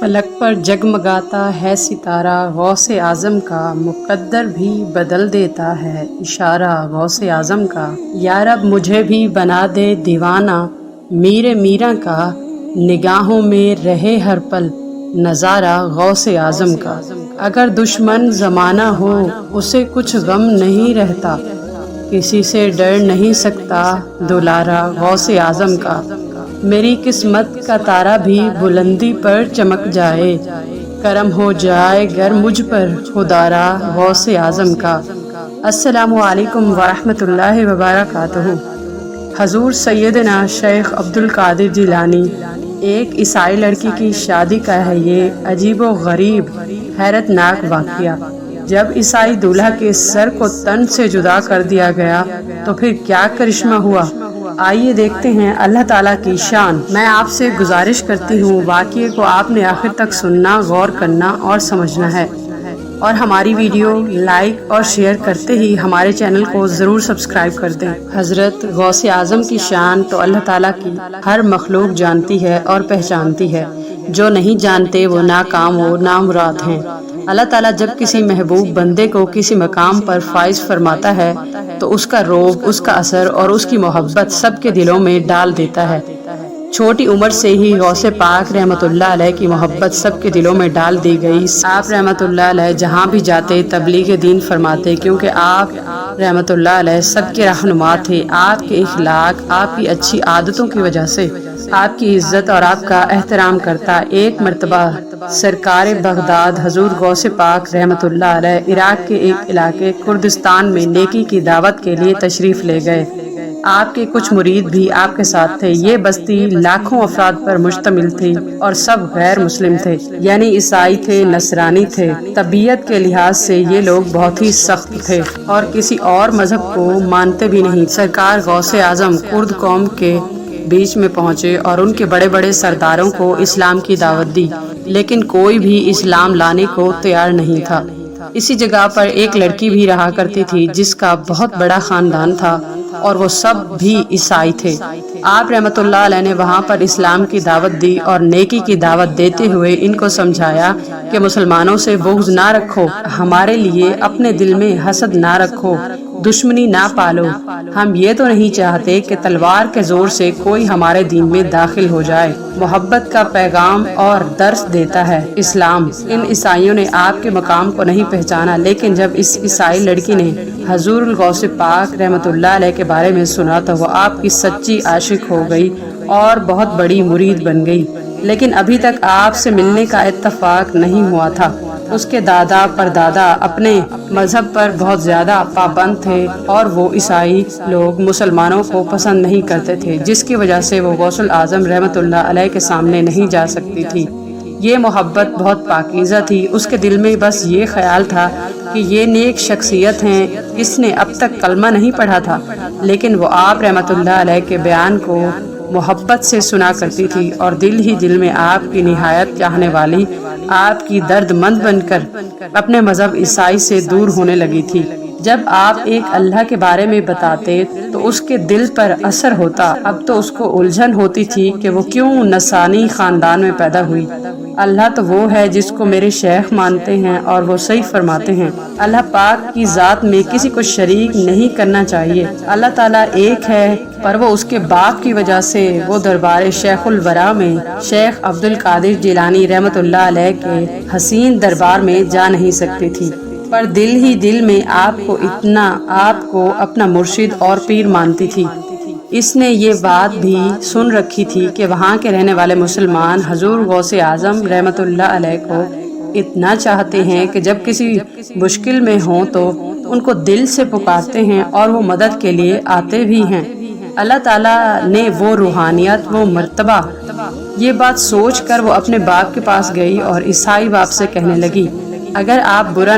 فلک پر جگمگاتا ہے ستارہ غوث اعظم کا، مقدر بھی بدل دیتا ہے اشارہ غوث اعظم کا۔ یا رب مجھے بھی بنا دے دیوانہ میر میراں کا، نگاہوں میں رہے ہر پل نظارہ غوث اعظم کا۔ اگر دشمن زمانہ ہو اسے کچھ غم نہیں رہتا، کسی سے ڈر نہیں سکتا دلارا غوث اعظم کا۔ میری قسمت کا تارا بھی بلندی پر چمک جائے، کرم ہو جائے گر مجھ پر خدارا غوث اعظم کا۔ السلام علیکم ورحمۃ اللہ وبرکاتہ۔ حضور سیدنا شیخ عبدالقادر جیلانی، ایک عیسائی لڑکی کی شادی کا ہے یہ عجیب و غریب حیرت ناک واقعہ۔ جب عیسائی دولہا کے سر کو تن سے جدا کر دیا گیا تو پھر کیا کرشمہ ہوا، آئیے دیکھتے ہیں اللہ تعالیٰ کی شان۔ میں آپ سے گزارش کرتی ہوں واقعے کو آپ نے آخر تک سننا، غور کرنا اور سمجھنا ہے، اور ہماری ویڈیو لائک اور شیئر کرتے ہی ہمارے چینل کو ضرور سبسکرائب کر دیں۔ حضرت غوث اعظم کی شان تو اللہ تعالیٰ کی ہر مخلوق جانتی ہے اور پہچانتی ہے، جو نہیں جانتے وہ ناکام و نامراد ہیں۔ اللہ تعالیٰ جب کسی محبوب بندے کو کسی مقام پر فائز فرماتا ہے تو اس کا روب، اس کا اثر اور اس کی محبت سب کے دلوں میں ڈال دیتا ہے۔ چھوٹی عمر سے ہی غوث پاک رحمۃ اللہ علیہ کی محبت سب کے دلوں میں ڈال دی گئی۔ آپ رحمۃ اللہ علیہ جہاں بھی جاتے تبلیغ دین فرماتے، کیونکہ آپ رحمۃ اللہ علیہ سب کے رہنما تھے۔ آپ کے اخلاق، آپ کی اچھی عادتوں کی وجہ سے آپ کی عزت اور آپ کا احترام کرتا۔ ایک مرتبہ سرکار بغداد حضور غوث پاک رحمۃ اللہ علیہ عراق کے ایک علاقے کردستان میں نیکی کی دعوت کے لیے تشریف لے گئے۔ آپ کے کچھ مرید بھی آپ کے ساتھ تھے۔ یہ بستی لاکھوں افراد پر مشتمل تھی اور سب غیر مسلم تھے، یعنی عیسائی تھے، نصرانی تھے۔ طبیعت کے لحاظ سے یہ لوگ بہت ہی سخت تھے اور کسی اور مذہب کو مانتے بھی نہیں۔ سرکار غوث اعظم کرد قوم کے بیچ میں پہنچے اور ان کے بڑے بڑے سرداروں کو اسلام کی دعوت دی، لیکن کوئی بھی اسلام لانے کو تیار نہیں تھا۔ اسی جگہ پر ایک لڑکی بھی رہا کرتی تھی جس کا بہت بڑا خاندان تھا اور وہ سب بھی عیسائی تھے۔ آپ رحمۃ اللہ علیہ نے وہاں پر اسلام کی دعوت دی اور نیکی کی دعوت دیتے ہوئے ان کو سمجھایا کہ مسلمانوں سے بغض نہ رکھو، ہمارے لیے اپنے دل میں حسد نہ رکھو، دشمنی نہ پالو۔ ہم یہ تو نہیں چاہتے کہ تلوار کے زور سے کوئی ہمارے دین میں داخل ہو جائے۔ محبت کا پیغام اور درس دیتا ہے اسلام۔ ان عیسائیوں نے آپ کے مقام کو نہیں پہچانا، لیکن جب اس عیسائی لڑکی نے حضور الغوث پاک رحمۃ اللہ علیہ کے بارے میں سنا تو وہ آپ کی سچی عاشق ہو گئی اور بہت بڑی مرید بن گئی۔ لیکن ابھی تک آپ سے ملنے کا اتفاق نہیں ہوا تھا۔ اس کے دادا پردادا اپنے مذہب پر بہت زیادہ پابند تھے اور وہ عیسائی لوگ مسلمانوں کو پسند نہیں کرتے تھے، جس کی وجہ سے وہ غوث اعظم رحمۃ اللہ علیہ کے سامنے نہیں جا سکتی تھی۔ یہ محبت بہت پاکیزہ تھی۔ اس کے دل میں بس یہ خیال تھا کہ یہ نیک شخصیت ہیں، اس نے اب تک کلمہ نہیں پڑھا تھا، لیکن وہ آپ رحمۃ اللہ علیہ کے بیان کو محبت سے سنا کرتی تھی اور دل ہی دل میں آپ کی نہایت چاہنے والی، آپ کی درد مند بن کر اپنے مذہب عیسائی سے دور ہونے لگی تھی۔ جب آپ ایک اللہ کے بارے میں بتاتے تو اس کے دل پر اثر ہوتا۔ اب تو اس کو الجھن ہوتی تھی کہ وہ کیوں نصرانی خاندان میں پیدا ہوئی۔ اللہ تو وہ ہے جس کو میرے شیخ مانتے ہیں اور وہ صحیح فرماتے ہیں۔ اللہ پاک کی ذات میں کسی کو شریک نہیں کرنا چاہیے۔ اللہ تعالیٰ ایک ہے، پر وہ اس کے باپ کی وجہ سے وہ دربار شیخ الورا میں شیخ عبدالقادر جیلانی رحمۃ اللہ علیہ کے حسین دربار میں جا نہیں سکتی تھی، پر دل ہی دل میں آپ کو اپنا مرشد اور پیر مانتی تھی۔ اس نے یہ بات بھی سن رکھی تھی کہ وہاں کے رہنے والے مسلمان حضور غوث اعظم رحمۃ اللہ علیہ کو اتنا چاہتے ہیں کہ جب کسی مشکل میں ہوں تو ان کو دل سے پکارتے ہیں اور وہ مدد کے لیے آتے بھی ہیں۔ اللہ تعالیٰ نے وہ روحانیت، وہ مرتبہ، یہ بات سوچ کر وہ اپنے باپ کے پاس گئی اور عیسائی باپ سے کہنے لگی، اگر آپ برا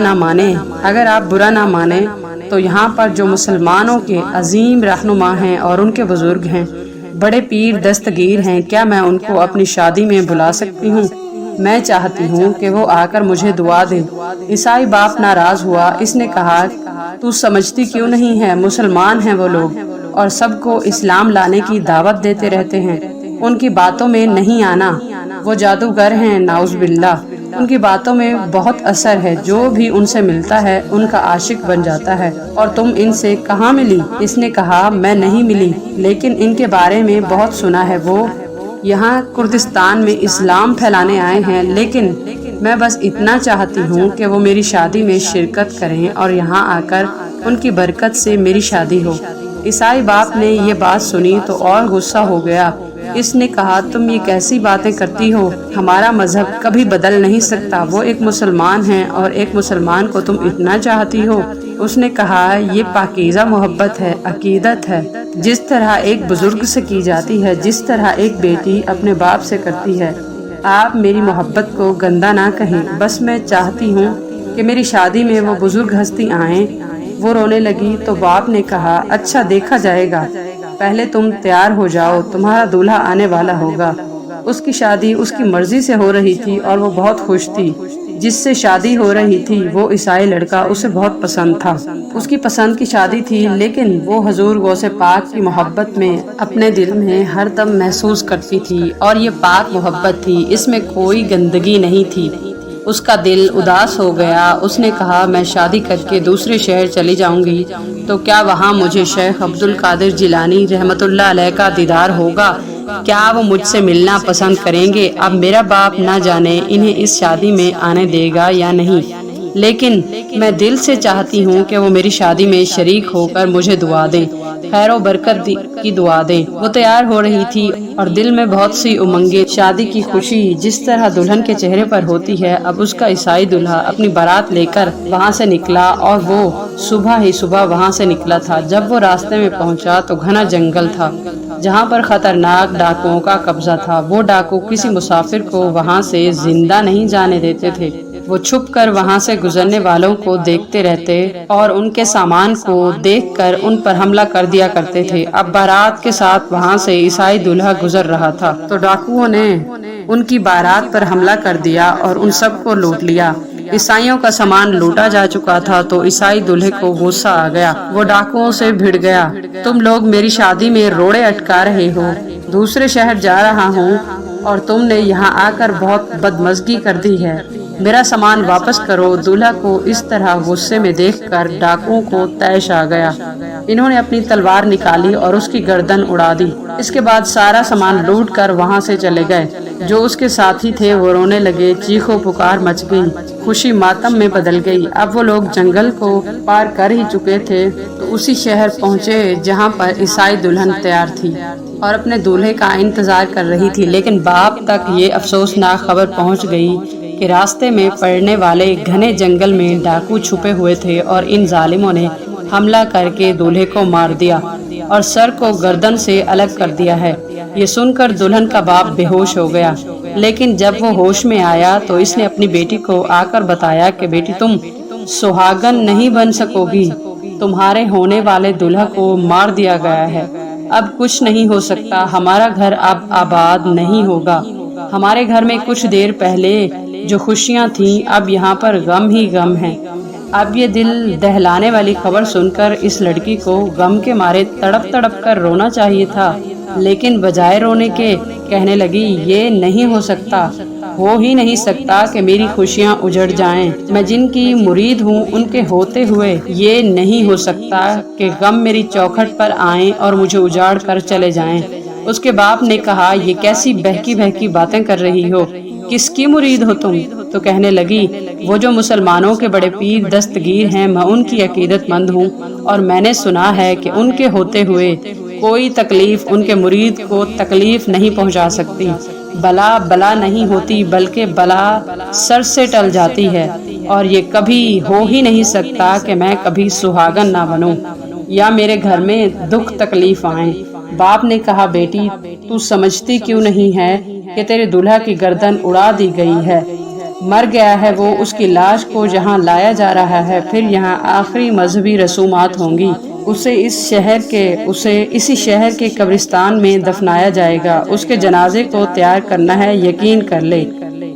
نہ مانیں تو یہاں پر جو مسلمانوں کے عظیم رہنما ہیں اور ان کے بزرگ ہیں، بڑے پیر دستگیر ہیں، کیا میں ان کو اپنی شادی میں بلا سکتی ہوں؟ میں چاہتی ہوں کہ وہ آ کر مجھے دعا دیں۔ عیسائی باپ ناراض ہوا۔ اس نے کہا، تو سمجھتی کیوں نہیں ہے، مسلمان ہیں وہ لوگ اور سب کو اسلام لانے کی دعوت دیتے رہتے ہیں، ان کی باتوں میں نہیں آنا۔ وہ جادوگر ہیں نعوذ باللہ، ان کی باتوں میں بہت اثر ہے، جو بھی ان سے ملتا ہے ان کا عاشق بن جاتا ہے۔ اور تم ان سے کہاں ملی؟ اس نے کہا میں نہیں ملی، لیکن ان کے بارے میں بہت سنا ہے، وہ یہاں کردستان میں اسلام پھیلانے آئے ہیں، لیکن میں بس اتنا چاہتی ہوں کہ وہ میری شادی میں شرکت کریں اور یہاں آ کر ان کی برکت سے میری شادی ہو۔ عیسائی باپ نے یہ بات سنی تو اور غصہ ہو گیا۔ اس نے کہا تم یہ کیسی باتیں کرتی ہو؟ ہمارا مذہب کبھی بدل نہیں سکتا، وہ ایک مسلمان ہیں اور ایک مسلمان کو تم اتنا چاہتی ہو؟ اس نے کہا یہ پاکیزہ محبت ہے، عقیدت ہے، جس طرح ایک بزرگ سے کی جاتی ہے، جس طرح ایک بیٹی اپنے باپ سے کرتی ہے۔ آپ میری محبت کو گندا نہ کہیں، بس میں چاہتی ہوں کہ میری شادی میں وہ بزرگ ہستی آئیں۔ وہ رونے لگی تو باپ نے کہا اچھا دیکھا جائے گا، پہلے تم تیار ہو جاؤ، تمہارا دولہا آنے والا ہوگا۔ اس کی شادی اس کی مرضی سے ہو رہی تھی اور وہ بہت خوش تھی۔ جس سے شادی ہو رہی تھی وہ عیسائی لڑکا اسے بہت پسند تھا، اس کی پسند کی شادی تھی، لیکن وہ حضور غوث پاک کی محبت میں اپنے دل میں ہر دم محسوس کرتی تھی، اور یہ پاک محبت تھی، اس میں کوئی گندگی نہیں تھی۔ اس کا دل اداس ہو گیا۔ اس نے کہا میں شادی کر کے دوسرے شہر چلی جاؤں گی تو کیا وہاں مجھے شیخ عبد القادر جیلانی رحمۃ اللہ علیہ کا دیدار ہوگا؟ کیا وہ مجھ سے ملنا پسند کریں گے؟ اب میرا باپ نہ جانے انہیں اس شادی میں آنے دے گا یا نہیں، لیکن میں دل سے چاہتی ہوں کہ وہ میری شادی میں شریک ہو کر مجھے دعا دیں، خیر و برکت کی دعا دیں۔ وہ تیار ہو رہی تھی اور دل میں بہت سی امنگیں، شادی کی خوشی جس طرح دلہن کے چہرے پر ہوتی ہے۔ اب اس کا عیسائی دلہا اپنی بارات لے کر وہاں سے نکلا، اور وہ صبح ہی صبح وہاں سے نکلا تھا۔ جب وہ راستے میں پہنچا تو گھنا جنگل تھا جہاں پر خطرناک ڈاکوؤں کا قبضہ تھا۔ وہ ڈاکو کسی مسافر کو وہاں سے زندہ نہیں جانے دیتے تھے، وہ چھپ کر وہاں سے گزرنے والوں کو دیکھتے رہتے اور ان کے سامان کو دیکھ کر ان پر حملہ کر دیا کرتے تھے۔ اب بارات کے ساتھ وہاں سے عیسائی دلہا گزر رہا تھا تو ڈاکوؤں نے ان کی بارات پر حملہ کر دیا اور ان سب کو لوٹ لیا۔ عیسائیوں کا سامان لوٹا جا چکا تھا تو عیسائی دلہے کو غصہ آ گیا، وہ ڈاکوؤں سے بھڑ گیا، تم لوگ میری شادی میں روڑے اٹکا رہے ہو، دوسرے شہر جا رہا ہوں اور تم نے یہاں آ کر بہت بدمزگی کر دی ہے، میرا سامان واپس کرو۔ دولہا کو اس طرح غصے میں دیکھ کر ڈاکوؤں کو طیش آ گیا۔ انہوں نے اپنی تلوار نکالی اور اس کی گردن اڑا دی۔ اس کے بعد سارا سامان لوٹ کر وہاں سے چلے گئے۔ جو اس کے ساتھی تھے وہ رونے لگے، چیخ و پکار مچ گئی، خوشی ماتم میں بدل گئی۔ اب وہ لوگ جنگل کو پار کر ہی چکے تھے تو اسی شہر پہنچے جہاں پر عیسائی دلہن تیار تھی اور اپنے دولہے کا انتظار کر رہی تھی، لیکن باپ تک یہ افسوسناک خبر پہنچ گئی کہ راستے میں پڑنے والے گھنے جنگل میں ڈاکو چھپے ہوئے تھے اور ان ظالموں نے حملہ کر کے دولہے کو مار دیا اور سر کو گردن سے الگ کر دیا ہے۔ یہ سن کر دلہن کا باپ بے ہوش ہو گیا، لیکن جب وہ ہوش میں آیا تو اس نے اپنی بیٹی کو آ کر بتایا کہ بیٹی تم سہاگن نہیں بن سکو گی، تمہارے ہونے والے دلہا کو مار دیا گیا ہے، اب کچھ نہیں ہو سکتا، ہمارا گھر اب آباد نہیں ہوگا، ہمارے گھر میں کچھ دیر پہلے جو خوشیاں تھیں اب یہاں پر غم ہی غم ہیں۔ اب یہ دل دہلانے والی خبر سن کر اس لڑکی کو غم کے مارے تڑپ تڑپ کر رونا چاہیے تھا، لیکن بجائے رونے کے کہنے لگی یہ نہیں ہو سکتا، ہو ہی نہیں سکتا کہ میری خوشیاں اجڑ جائیں، میں جن کی مرید ہوں ان کے ہوتے ہوئے یہ نہیں ہو سکتا کہ غم میری چوکھٹ پر آئیں اور مجھے اجاڑ کر چلے جائیں۔ اس کے باپ نے کہا یہ کیسی بہکی بہکی باتیں کر رہی ہو، کس کی مرید ہو تم؟ تو کہنے لگی وہ جو مسلمانوں کے بڑے پیر دستگیر ہیں، میں ان کی عقیدت مند ہوں اور میں نے سنا ہے کہ ان کے ہوتے ہوئے کوئی تکلیف ان کے مرید کو تکلیف نہیں پہنچا سکتی، بلا بلا نہیں ہوتی بلکہ بلا سر سے ٹل جاتی ہے، اور یہ کبھی ہو ہی نہیں سکتا کہ میں کبھی سہاگن نہ بنوں یا میرے گھر میں دکھ تکلیف آئیں۔ باپ نے کہا بیٹی تو سمجھتی کیوں نہیں ہے کہ تیرے دلہا کی گردن اڑا دی گئی ہے، مر گیا ہے وہ، اس کی لاش کو جہاں لایا جا رہا ہے، پھر یہاں آخری مذہبی رسومات ہوں گی، اسے اسی شہر کے قبرستان میں دفنایا جائے گا، اس کے جنازے کو تیار کرنا ہے، یقین کر لے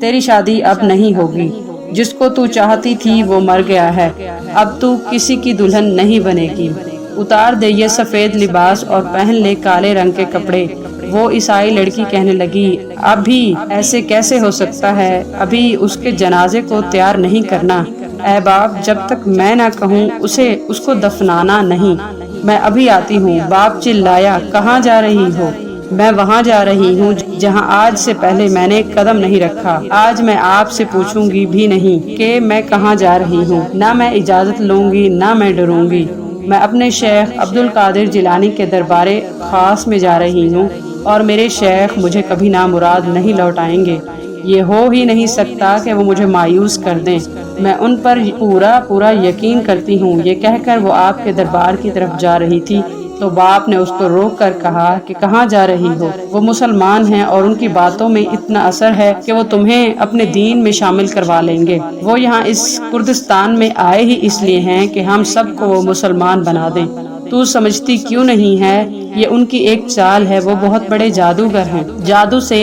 تیری شادی اب نہیں ہوگی، جس کو تو چاہتی تھی وہ مر گیا ہے، اب تو کسی کی دلہن نہیں بنے گی، اتار دے یہ سفید لباس اور پہن لے کالے رنگ کے کپڑے، وہ عیسائی لڑکی کہنے لگی ابھی ایسے کیسے ہو سکتا ہے، ابھی اس کے جنازے کو تیار نہیں کرنا۔ اے باپ، جب تک میں نہ کہوں اس کو دفنانا نہیں، میں ابھی آتی ہوں۔ باپ چلایا کہاں جا رہی ہو؟ میں وہاں جا رہی ہوں جہاں آج سے پہلے میں نے قدم نہیں رکھا۔ آج میں آپ سے پوچھوں گی بھی نہیں کہ میں کہاں جا رہی ہوں، نہ میں اجازت لوں گی نہ میں ڈروں گی۔ میں اپنے شیخ عبد القادر جیلانی کے دربار خاص میں جا رہی ہوں، اور میرے شیخ مجھے کبھی نامراد نہیں لوٹائیں گے۔ یہ ہو ہی نہیں سکتا کہ وہ مجھے مایوس کر دیں، میں ان پر پورا یقین کرتی ہوں۔ یہ کہہ کر وہ آپ کے دربار کی طرف جا رہی تھی تو باپ نے اس کو روک کر کہا کہ کہاں جا رہی ہو؟ وہ مسلمان ہیں اور ان کی باتوں میں اتنا اثر ہے کہ وہ تمہیں اپنے دین میں شامل کروا لیں گے۔ وہ یہاں اس کردستان میں آئے ہی اس لیے ہیں کہ ہم سب کو وہ مسلمان بنا دیں۔ تو سمجھتی کیوں نہیں ہے؟ یہ ان کی ایک چال ہے، وہ بہت بڑے جادوگر ہیں، جادو سے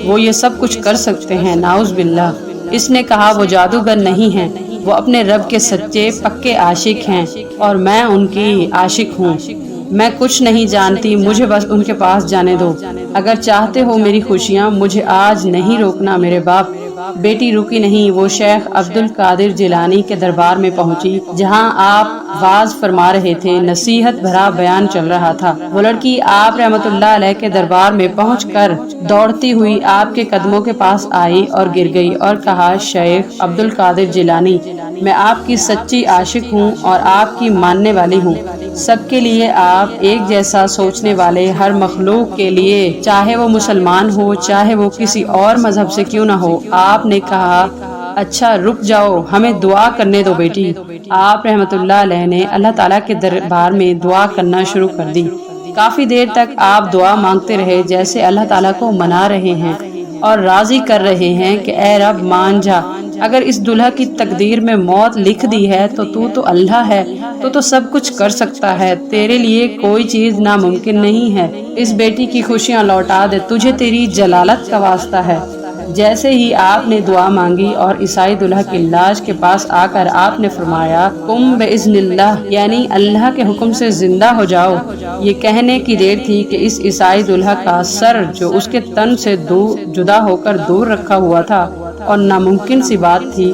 وہ یہ سب کچھ کر سکتے ہیں، نعوذ باللہ۔ اس نے کہا وہ جادوگر نہیں ہیں، وہ اپنے رب کے سچے پکے عاشق ہیں، اور میں ان کی عاشق ہوں۔ میں کچھ نہیں جانتی، مجھے بس ان کے پاس جانے دو۔ اگر چاہتے ہو میری خوشیاں، مجھے آج نہیں روکنا میرے باپ۔ بیٹی رکی نہیں، وہ شیخ عبد القادر جیلانی کے دربار میں پہنچی جہاں آپ واعظ فرما رہے تھے، نصیحت بھرا بیان چل رہا تھا۔ وہ لڑکی آپ رحمت اللہ علیہ کے دربار میں پہنچ کر دوڑتی ہوئی آپ کے قدموں کے پاس آئی اور گر گئی اور کہا شیخ عبد القادر جیلانی، میں آپ کی سچی عاشق ہوں اور آپ کی ماننے والی ہوں۔ سب کے لیے آپ ایک جیسا سوچنے والے، ہر مخلوق کے لیے، چاہے وہ مسلمان ہو چاہے وہ کسی اور مذہب سے کیوں نہ ہو۔ آپ نے کہا اچھا رک جاؤ، ہمیں دعا کرنے دو بیٹی۔ آپ رحمت اللہ علیہ نے اللہ تعالیٰ کے دربار میں دعا کرنا شروع کر دی۔ کافی دیر تک آپ دعا مانگتے رہے، جیسے اللہ تعالیٰ کو منا رہے ہیں اور راضی کر رہے ہیں کہ اے رب مان جا، اگر اس دلہا کی تقدیر میں موت لکھ دی ہے تو اللہ ہے، تو سب کچھ کر سکتا ہے، تیرے لیے کوئی چیز ناممکن نہیں ہے۔ اس بیٹی کی خوشیاں لوٹا دے، تجھے تیری جلالت کا واسطہ ہے۔ جیسے ہی آپ نے دعا مانگی اور عیسائی دلہا کی لاش کے پاس آ کر آپ نے فرمایا قم باذن اللہ، یعنی اللہ کے حکم سے زندہ ہو جاؤ، یہ کہنے کی دیر تھی کہ اس عیسائی دلہا کا سر جو اس کے تن سے جدا ہو کر دور رکھا ہوا تھا، اور ناممکن سی بات تھی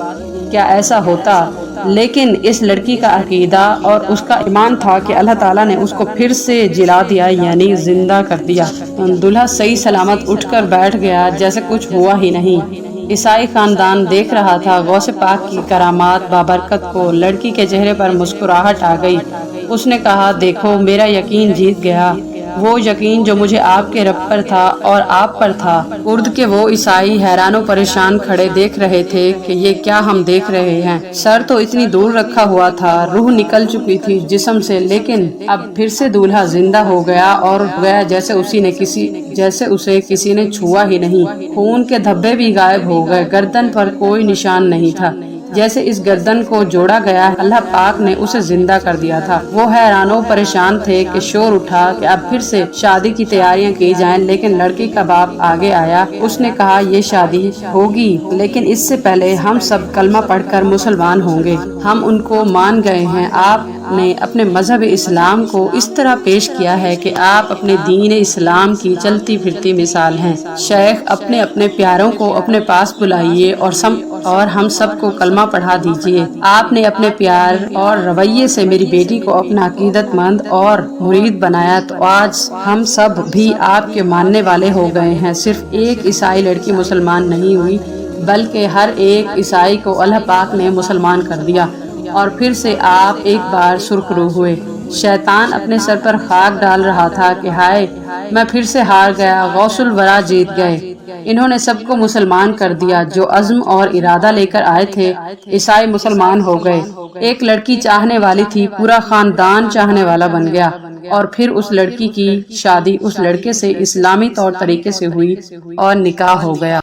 کیا ایسا ہوتا، لیکن اس لڑکی کا عقیدہ اور اس کا ایمان تھا کہ اللہ تعالیٰ نے اس کو پھر سے جلا دیا، یعنی زندہ کر دیا۔ دلہا صحیح سلامت اٹھ کر بیٹھ گیا جیسے کچھ ہوا ہی نہیں۔ عیسائی خاندان دیکھ رہا تھا غوث پاک کی کرامات بابرکت کو۔ لڑکی کے چہرے پر مسکراہٹ آ گئی۔ اس نے کہا دیکھو میرا یقین جیت گیا، وہ یقین جو مجھے آپ کے رب پر تھا اور آپ پر تھا۔ ارد کے وہ عیسائی حیران و پریشان کھڑے دیکھ رہے تھے کہ یہ کیا ہم دیکھ رہے ہیں۔ سر تو اتنی دور رکھا ہوا تھا، روح نکل چکی تھی جسم سے، لیکن اب پھر سے دولہا زندہ ہو گیا اور گیا جیسے اسے کسی نے چھوا ہی نہیں۔ خون کے دھبے بھی غائب ہو گئے، گردن پر کوئی نشان نہیں تھا، جیسے اس گردن کو جوڑا گیا اللہ پاک نے اسے زندہ کر دیا تھا۔ وہ حیران و پریشان تھے کہ شور اٹھا کہ اب پھر سے شادی کی تیاریاں کی جائیں، لیکن لڑکی کا باپ آگے آیا۔ اس نے کہا یہ شادی ہوگی لیکن اس سے پہلے ہم سب کلمہ پڑھ کر مسلمان ہوں گے، ہم ان کو مان گئے ہیں۔ آپ نے اپنے مذہب اسلام کو اس طرح پیش کیا ہے کہ آپ اپنے دین اسلام کی چلتی پھرتی مثال ہیں۔ شیخ اپنے پیاروں کو اپنے پاس بلائیے اور ہم سب کو کلمہ پڑھا دیجیے۔ آپ نے اپنے پیار اور رویے سے میری بیٹی کو اپنا عقیدت مند اور مرید بنایا، تو آج ہم سب بھی آپ کے ماننے والے ہو گئے ہیں۔ صرف ایک عیسائی لڑکی مسلمان نہیں ہوئی، بلکہ ہر ایک عیسائی کو اللہ پاک نے مسلمان کر دیا، اور پھر سے آپ ایک بار سرخ روح ہوئے۔ شیطان اپنے سر پر خاک ڈال رہا تھا کہ ہائے میں پھر سے ہار گیا، غوث الورا جیت گئے، انہوں نے سب کو مسلمان کر دیا، جو عزم اور ارادہ لے کر آئے تھے۔ عیسائی مسلمان ہو گئے، ایک لڑکی چاہنے والی تھی، پورا خاندان چاہنے والا بن گیا، اور پھر اس لڑکی کی شادی اس لڑکے سے اسلامی طور طریقے سے ہوئی اور نکاح ہو گیا۔